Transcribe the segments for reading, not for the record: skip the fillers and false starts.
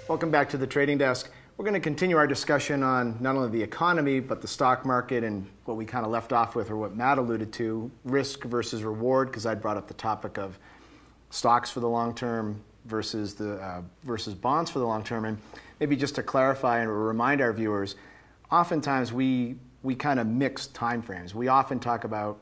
Welcome back to the Trading Desk. We're going to continue our discussion on not only the economy, but the stock market and what we kind of left off with, or what Matt alluded to, risk versus reward, because I brought up the topic of stocks for the long term versus bonds for the long term. And maybe just to clarify and remind our viewers, oftentimes we kind of mix time frames. We often talk about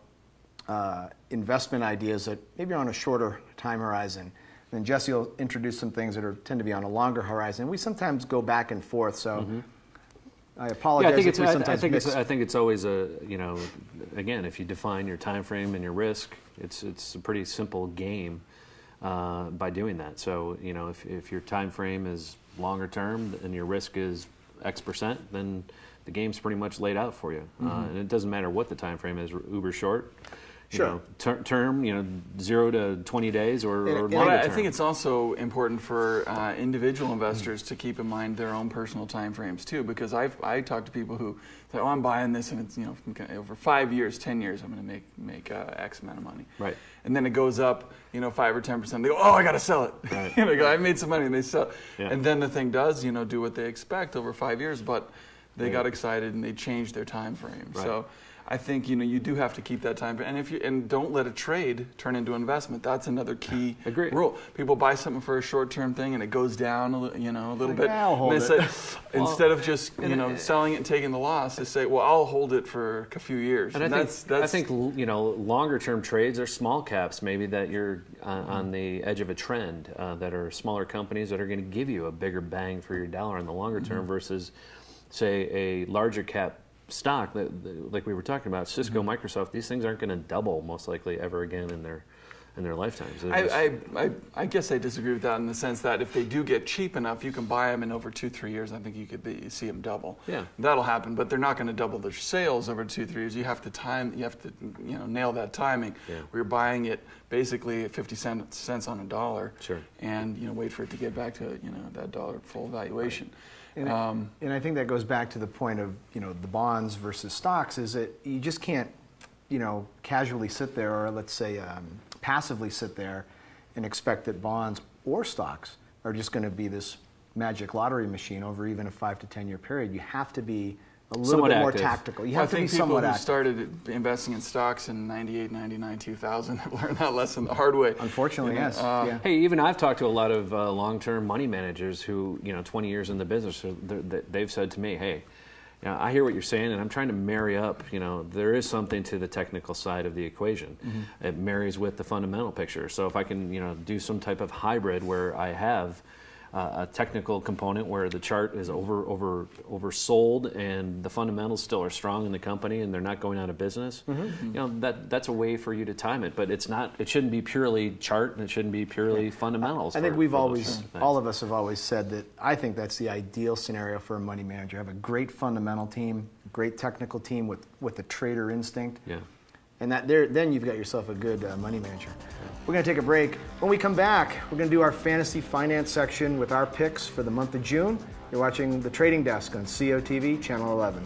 investment ideas that maybe are on a shorter time horizon. And Jesse will introduce some things that tend to be on a longer horizon. We sometimes go back and forth, so I apologize. Yeah, I think it's always again, if you define your time frame and your risk, it's a pretty simple game by doing that. So if your time frame is longer term and your risk is X%, then the game's pretty much laid out for you, and it doesn't matter what the time frame is, uber short. Term, 0 to 20 days or longer term. I think it's also important for individual investors to keep in mind their own personal time frames too, because I talk to people who say, "Oh, I'm buying this, and it's over 5 years, 10 years, I'm going to make X amount of money." Right. And then it goes up, 5 or 10%. They go, "Oh, I got to sell it." Right. They go, "I made some money," and they sell it. Yeah. And then the thing does, do what they expect over 5 years, but they got excited and they changed their time frame. Right. So I think you do have to keep that time, and don't let a trade turn into investment. That's another key rule. People buy something for a short-term thing and it goes down a little bit. Yeah, I'll hold it. Say, instead of just selling it and taking the loss, they say, "Well, I'll hold it for a few years." And I think longer-term trades are small caps, maybe that you're on the edge of a trend, that are smaller companies that are going to give you a bigger bang for your dollar in the longer term versus, say, a larger cap stock like we were talking about, Cisco, Microsoft. These things aren't going to double most likely ever again in their lifetimes. I guess I disagree with that in the sense that if they do get cheap enough, you can buy them in over 2-3 years. I think you could see them double. Yeah, that'll happen, but they're not going to double their sales over 2-3 years. You have to nail that timing. Yeah. Where you're buying it basically at 50 cents on a dollar. Sure. And wait for it to get back to that dollar full valuation. And I think that goes back to the point of the bonds versus stocks, is that you just can't casually sit there, or let's say passively sit there and expect that bonds or stocks are just going to be this magic lottery machine over even a 5 to 10 year period. You have to be a little bit more tactical. You have to be somewhat active. I think people who started investing in stocks in 98, 99, 2000 have learned that lesson the hard way. Unfortunately, yes. Yeah. Hey, even I've talked to a lot of long-term money managers who, 20 years in the business, they've said to me, "Hey, I hear what you're saying, and I'm trying to marry up. There is something to the technical side of the equation. It marries with the fundamental picture. So if I can, do some type of hybrid where I have a technical component where the chart is oversold and the fundamentals still are strong in the company and they're not going out of business, that's a way for you to time it. But it's not. It shouldn't be purely chart, and it shouldn't be purely fundamentals. I think all of us have always said that. I think that's the ideal scenario for a money manager. Have a great fundamental team, great technical team with a trader instinct. Yeah. And then you've got yourself a good money manager. We're going to take a break. When we come back, we're going to do our fantasy finance section with our picks for the month of June. You're watching The Trading Desk on COTV, Channel 11.